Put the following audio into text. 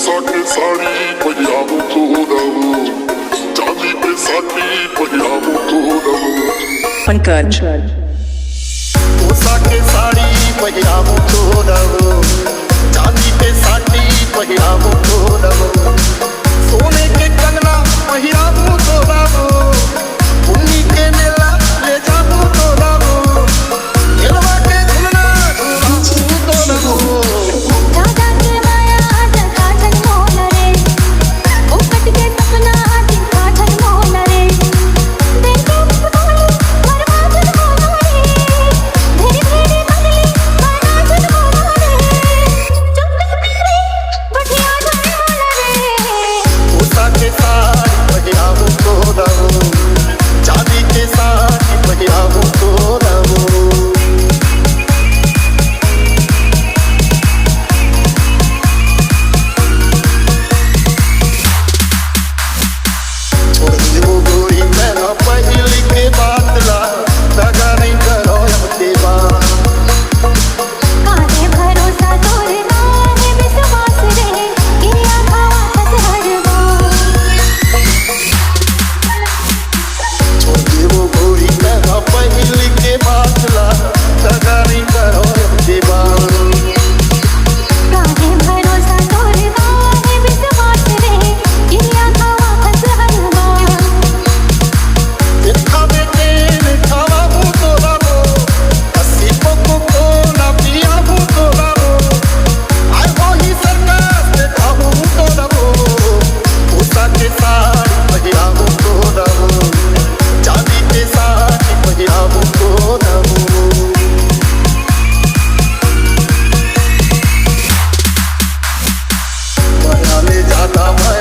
साके साड़ी पहिरावो तो रहो, चांदी पे साड़ी पहिरावो तो रहो। पंकज साके साड़ी पहिरावो तो रहो, चांदी पे साड़ी पहिरावो तो रहो, सोने के कंगना पहिरावो तो रहो, उन्हीं के मेला ले जावो तो रहो, दिलवा के झुलना झुलावो तो रहो। दादा के माया जगा जन मोल रे, ओ कट के सपना दिखा जन मोल रे, देखो बोली मरवा जन मोल रे, भेड़ी भेड़ी बंगली बना जन मोल रे, चुप तेरे बढ़िया जन मोल रे। साके साड़ी पहिरावो तो रहो, चांदी के साड़ी पहिरावो तो रहो। गोरी मैना पहली के बात ला दगा नहीं करो अब देवा। काहे भरोसा तोरे नाहे विश्वास रे, किया खावा हस हरवा। गोरी मैना पहली के बात ला दगा नहीं करो अब देवा। काहे भरोसा तोरे नाहे विश्वास रे, किया खावा हस हरवा। देखा बेटे खावा हूँ तो रहो, अस्सी को ना पिया हूँ तो रहो, आए हो ही सरकार देखा हूँ तो रहो। उषा के साड़ी पहिरावो तो रहो, चांदी के साड़ी पहिरावो तो रहो। ले जाता मैं